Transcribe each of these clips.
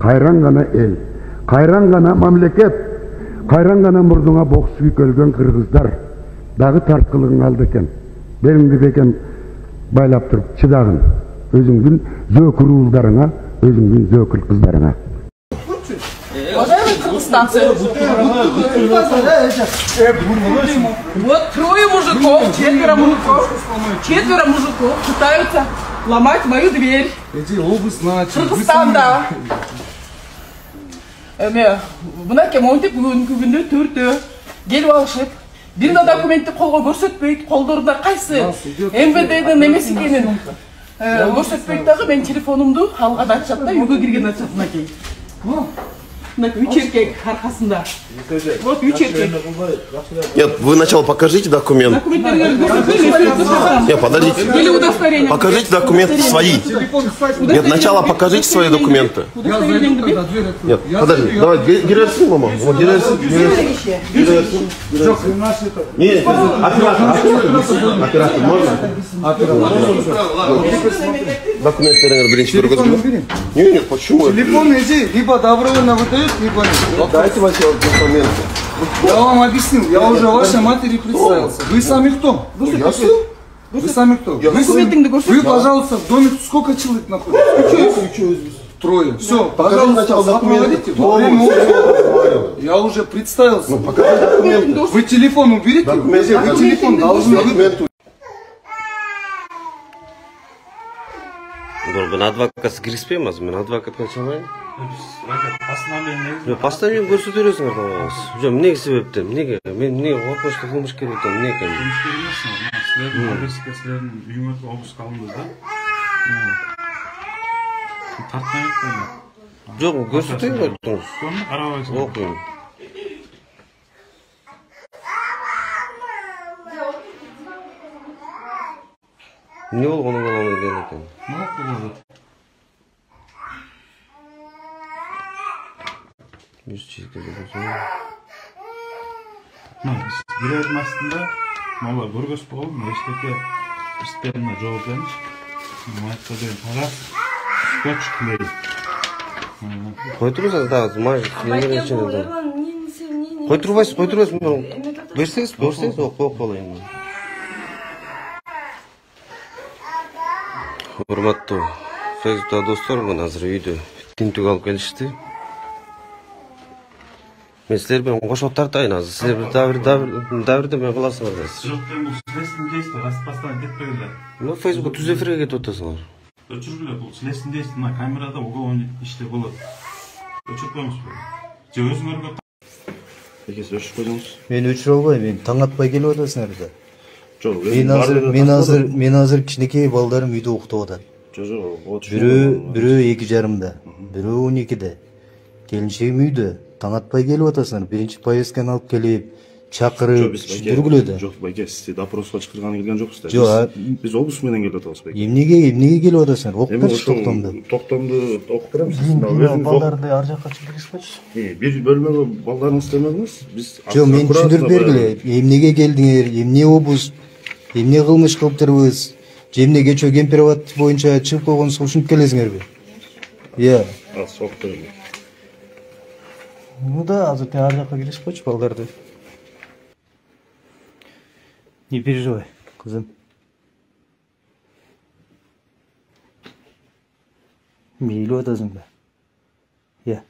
Kayran gana el, kayran gana mamleket, kayran gana murduňa boks ülgen kırgızlar, dağı tartkılığın aldı eken, benim gibi eken baylap turup çıdağın, özüňdün zökür uuldaryňa, özüňdün zökür kızlaryňa. Уважаемый кыргызстанцы, вот трое мужиков, четверо мужиков пытаются ломать мою дверь. Кыргызстанда. Мынакей монтип бүгүнкү күндө төртөө келип алышып, бир да документти колго көрсөтпөйт, колдорунда кайсы МВДдин эмес экенин көрсөтпөйт дагы, мен телефонумду алган атышат да, үйгө кирген атышат мынакей. Üç erkek arkasında. Вот üç erkek. Нет, вы сначала покажите документ. Нет, подождите. Или удостоверение. Покажите документы свои. Нет, сначала покажите свои документы. Нет, подожди. Давай, гирерсин, мама. Вот гирерсин. Нет, оператор, можно? Документы, берите, берите. Нет, почему? Телефон иди, либо добровольно выдают, либо нет. Дайте ваши документы. Я вам объяснил, я уже вашей матери представился. Вы сами кто? Вы сами кто? Вы, пожалуйста, в доме сколько человек находится? Трое. Все, пожалуйста, документы. Я уже представился. Покажите документы. Вы телефон уберите? Вы телефон должны выдать. Мен адвокатқа кіріспейміз, мен адвокатқа чалайын. Постановление көрсете бересіңдер маған. Жоқ, неге себептен? Неге? Мен неге қорқынышты қылмыш керек екен? Неге? Қылмыш керек емес, сілердің агрессия, сілердің үйіңізге обысқа алындыңыз да. Тартмай өтпеді. Жоқ, көрсетейін ғой тұрыңыз. Соны қарап айтсын. Оқиын. Не ол оның қалауына келген екен? Ne oldu? 100 çizgide болсын. Girerim aslında. Valla burgos oğlum. Eşteki isterine cevap vermiş. Mayıkta diyorum. Taraf. Kaç kılıyor. Қой тұрыңыз, да, немер ішіне да. Қой тұрбайсыз. Берсеңіз, оқып болайын. Урматтуу Фейсбуктагы достор, мен азыр үйдө тинтүк алып келишти. Мен силер менен кошуп тартайын азыр. Силер дабырды мен кыласыңар да. Жок, мен бул силердин дейсиңер, распастан кетпегиле. Ну, Фейсбукка түз эфирге кетип атасыңар. Өчүргүлө, бул силердин дейсиңер, мына камерада уголовный иште болот. Өчүрүп коюңузбу. Же өзүңөргө Экес өчүрүп койдуңуз. Мен өчүрө албайм, мен таң атпай келип атасыңар да. Жок, мен азыр кичинекей балдарым үйдө уктап атат. Жок, Бирөө 2:30-да, бирөө 12-де. Келинчегим үйдө, таң атпай келип атасыңар. Биринчи поездканы алып келип, чакырып, түштүргүлө да. Жок, байке, сиз допроско чакырганы келген жоксуздар. Жок, биз облус менен келип атабыз, байке. Эмнеге келип атасыңар? Окуп берчи токтомду. Токтомду окуп берем, сиз балдарды ар жакка чыгырышпачы. Бир бөлмөгө балдарыңыз келмедиңиз? Биз Жок, мен түшүндүрүп бергиле. Эмнеге келдиңер? Эмне обуз? Эмне кылмыш кылыптырбыз? Жемне кечөө кемпирабад боюнча чыгып койгонубузга ушинтип келесиңерби? Иә. Соқ берем. Ну да, азыр ар жакка киришпечи балдарды. Не переживай, кызым. Мейлі атасың ба? Иә.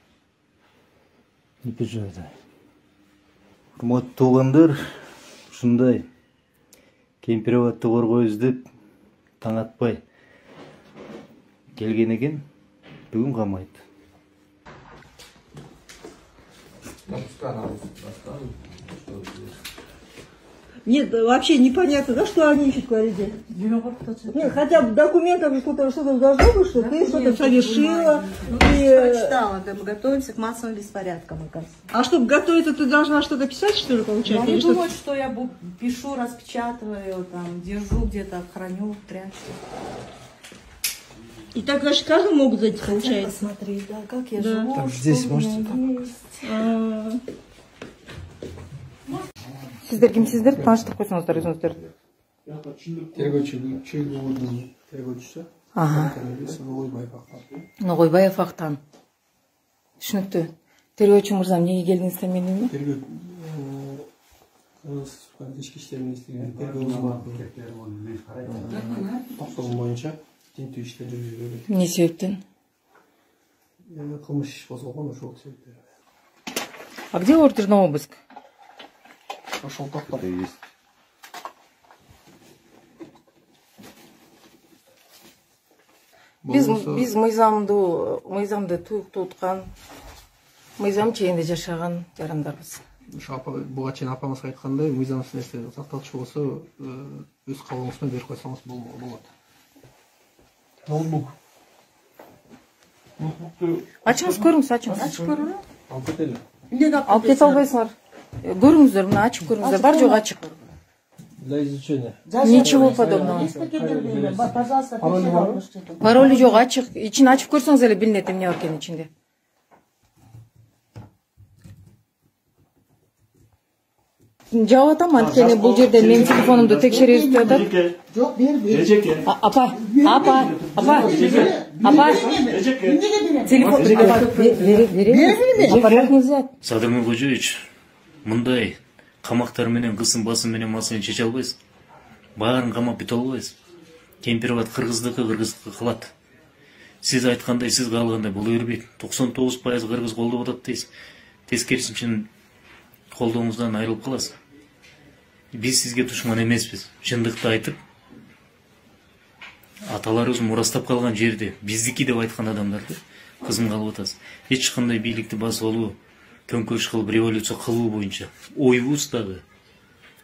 Не переживай, да. Урматтуу туугандар, ушундай кемпирабадты коргоо издеп таң атпай келген экен, бүгүн камайт. Нет, вообще непонятно, да, что они ищут в Клариде? Нет, хотя бы в документах что-то должно быть, что ты что-то совершила. Прочитала, да, мы готовимся к массовым беспорядкам, оказывается. А чтобы готовиться, ты должна что-то писать, что ли, получается? Я не думаю, что я пишу, распечатываю, там, держу где-то, храню, прячу. И так, значит, каждый могут зайти, получается? Посмотреть, да, как я живу, так, здесь что можете у меня есть. Сиздер кимсиздер? Тааныштырып койсоңуздар өзүңүздөр. Тергөөчүсү. Ногойбаев Актан. Түшүнүктүү. Тергөөчү мырза, эмнеге келдиңиз да мен дейм? Тергөө ички иштер министрлигинин тергөө токтогу боюнча тинтүү иштер жүргүзүлөт. Эмне себептен? Кылмыш иш козголгон ошол себептен. А где ордер на обыск? Ошол токтор. Биз мыйзамды туткан, мыйзам чегинде жашаган жарандарбыз. Буга чейин апамыз айткандай, мыйзамсыз нерсе сакталчу болсо, өз кабылыңыз менен берип койсоңуз болот. Ноутбук. Ачыңыз көрүңүз, ачыңыз. Ачып көрүңүз. Алып кетели. Алып кете албайсыңар. Көрүңүздөр, мына ачып көрүңүздөр. Бар жок ачык. Для изучения. Ничего подобного. Пароли жок, ачык. Ичин ачып көрсөңүз эле билинет эмне бар экени ичинде. Жауап атам, анткени бул жерде менин телефонумду текшеребиз деп атат. Жок, бербейм. Апа. Телефон берем нельзя. Садырман Кожоевич, мындай камактар менен кысым басым менен маселени чече албайсыз. Баарын камап бите албайсыз. Кемпирбат кыргыздыкы кылат. Сиз айткандай, сиз калгандай боло бербейт. 99% кыргыз колдоп атат дейсиз. Тескерисинче колдооңуздан айрылып каласыз. Биз сизге душман эмеспиз. Чындыкты айтып, аталарыбыз мурастап калган жерде биздики деп айткан адамдарды кызым калып атасыз. Эч кандай бийликти басып алуу, төңкөрүш кылып революция кылуу боюнча оюбуз дагы,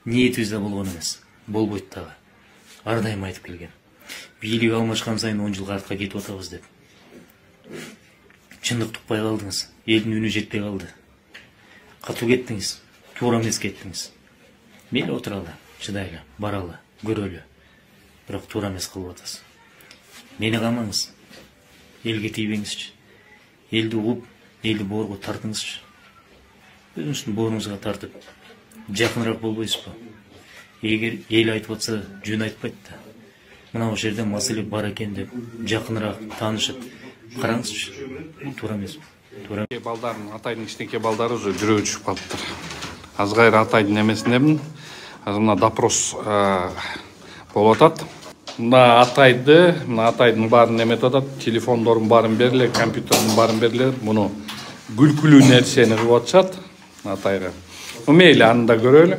ниетибиз да болгон эмес. Болбойт дагы. Ар дайым айтып келген. Бийлик алмашкан сайын 10 жылга артка кетип атабыз деп. Чындыкты укпай калдыңыз. Элдин үнү жетпей калды. Катуу кеттиңиз. Туура эмес кеттиңиз. Мейлі отыралы, чыдайлы, баралы, көрөлі. Бірақ тура эмес кылып атасыз. Мени камаңыз. Элге тийбеңизчи. Элди угуп, элди боорго тартыңызчы. Өзүңүздүн бооруңузга тартып, жакыныраак болбойсузбу? Эгер эл айтып атса, жөн айтпайт да. Мына ошол жерде маселе бар экен деп, жакыныраак таанышып, караңызчы. Туура эмес. Туура. Балдардын, атайдын кичинекей балдары уже жүрөгү түшүп калыптыр. Азгайра атайдын эмесинен мына допрос болуп атат. Мына атайдын баарын эметип атат, телефондордун баарын бериле, компьютердин баарын бериле. Муну күлкүлүү нерсени кылып атышат атайга. Мейли аны да көрөлү.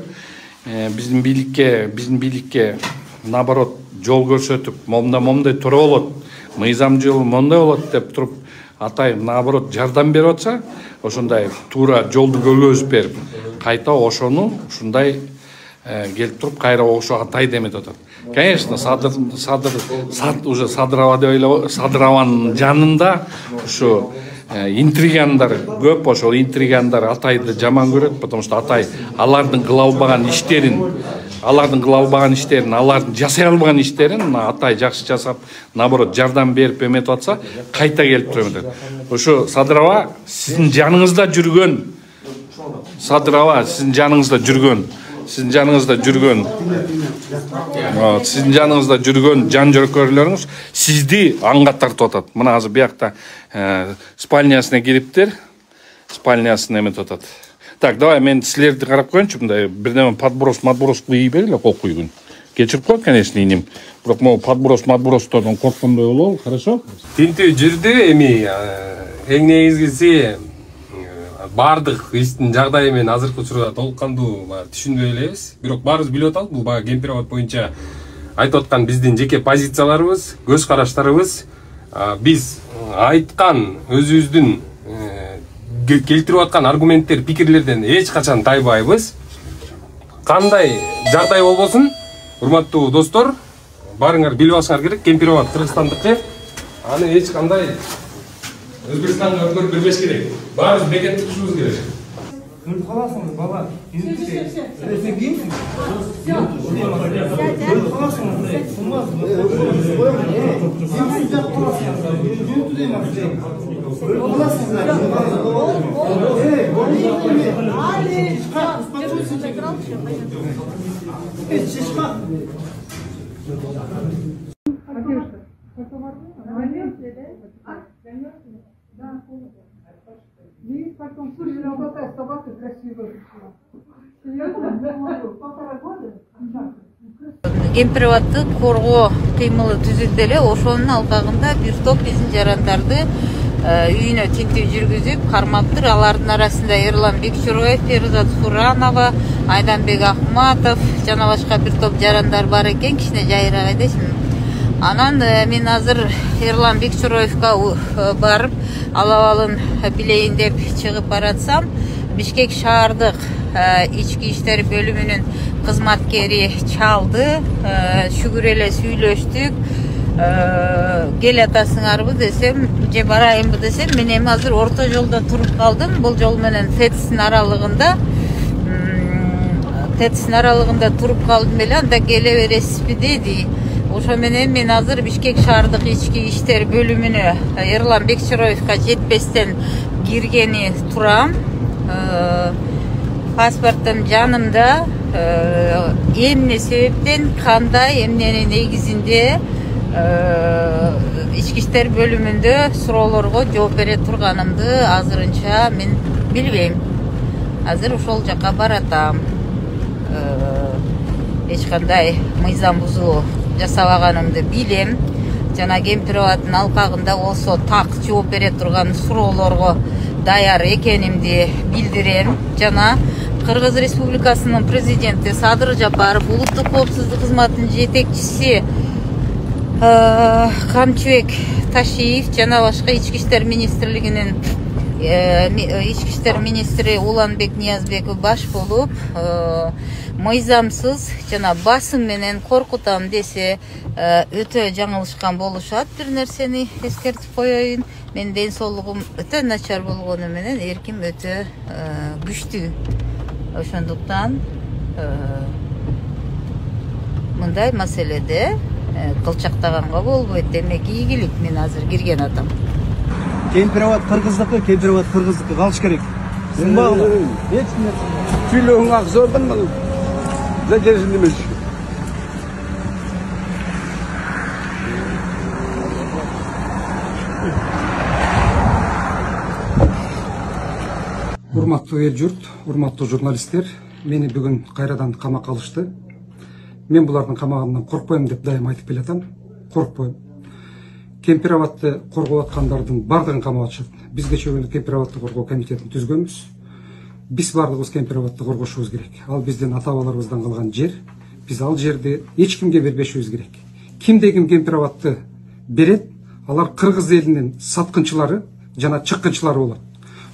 Биздин бийликке наоборот жол көрсөтүп, момдай туура болот, мыйзам жолу мондай болот деп туруп, атай наоборот жардам берип атса, ошондой туура жолду көргөзүп берип, кайта ошону ушундай келип туруп, кайра ошо атай деметип атат. Конечно, уже Садыраванын жанында ушу интригандар көп, ошол интригандар атайды жаман көрөт, потому что атай алардын кыла албаган иштерин, алардын жасай албаган иштерин атай жакшы жасап, наоборот жардам берип эметип атса, кайта келип туруп эметет. Ошо Садырава сиздин жаныңызда жүргөн жан жөрөкөрлөрүңүз сизди аңга тартып атат. Мына азыр биякта спальнясына кириптир, спальнясына эметип атат. Так, давай мен силерди карап коеюнчу, мындай бирдеме подброс кылып берели, кол куйгун. Кечирип кой, конечно, иним. Бирок могу подбростордон корккондой болобу, хорошо? Тинтүү жүрдү, эми эң негизгиси бардык иштин жагдайы менен азыркы учурда толук кандуу түшүнбөй элебиз. Бирок баарыбыз билип атабыз, бул баягы Кемпирабад боюнча айтып аткан биздин жеке позицияларыбыз, көз караштарыбыз. Биз айткан өзүбүздүн келтирип аткан аргументтер, пикирлерден эч качан тайбайбыз. Кандай жагдай болбосун, урматтуу достор, баарыңар билип алышыңар керек, Кемпирабад Кыргызстандыкы. Аны эч кандай Өзбекстанга өткөрүп бербеш керек. Баарыбыз бекетти тушубуз керек. Өлүп каласыңыз, бала. Да, Кемпирабадды коргоо кыймылы түзүлдү эле, ошонун алкагында бир топ биздин жарандарды үйүнө тинтүү жүргүзүп кармаптыр. Алардын арасында Эрлан Бекчуроев, Перизат Суранова, Айданбек Ахматов жана башка бир топ жарандар бар экен, кичине жайыраак эдесин. Анан мен азыр Эрлан Бекчуроевка барып, алабалын билейин деп чыгып баратсам, Бишкек шаардык ички иштер бөлүмүнүн кызматкери чалды, шүгүр эле сүйлөштүк. Кел атасыңарбы десем, же барайынбы десем, мен эми азыр орто жолдо туруп калдым. Бул жол менен ТЭЦтин аралыгында туруп калдым эле, анда келе бересизби деди. Ошо менен мен азыр Бишкек шаардык ички иштер бөлүмүнө Эрлан Бекчуроевка жетпестен киргени турам. Паспортум жанымда. Эмне себептен, кандай, эмненин негизинде ички иштер бөлүмүндө суроолорго жооп бере турганымды азырынча мен билбейм. Азыр ошол жака баратам. Эч кандай мыйзам бузуу жасабаганымды билем. Жана Кемпирабаддын алкагында болсо так жооп бере турган суроолорго даяр экенимди билдирем. Жана Кыргыз Республикасынын президенти Садыр Жапаров, улуттук коопсуздук кызматынын жетекчиси Камчыбек Ташиев жана башка ички иштер министрлигинин ички иштер министри Уланбек Ниязбеков баш болуп, мыйзамсыз жана басым менен коркутам десе өтө жаңылышкан болушат. Бир нерсени эскертип коеюн. Мен ден соолугум өтө начар болгону менен эрким өтө күчтүү. Ошондуктан мындай маселеде кылчактаганга болбойт. Демек ийгилик мен азыр кирген атам. Кемпирабад кыргыздыкы, Кемпирабад кыргыздыкы калыш керек. Сынбагыла. Эч нерсе. Сүйлөгүң ак зордун мына. Зажерсин демеш. Урматтуу эл журт, урматтуу журналисттер, мени бүгүн кайрадан камакка алышты. Мен булардын камагынан коркпойм деп дайым айтып келатам. Коркпойм. Кемпирабадды коргоп аткандардын бардыгын камап атышат. Биз кечээ күнү Кемпирабадды коргоо комитетин түзгөнбүз. Биз бардыгыбыз Кемпирабадды коргошубуз керек. Ал биздин ата-бабаларыбыздан калган жер. Биз ал жерди эч кимге бербешибиз керек. Кимде ким Кемпирабадды берет, алар кыргыз элинин саткынчылары жана чыккынчылары болот.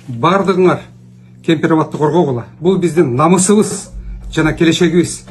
Бардыгыңар Кемпирабадды коргогула. Бул биздин намысыбыз жана келечегибиз.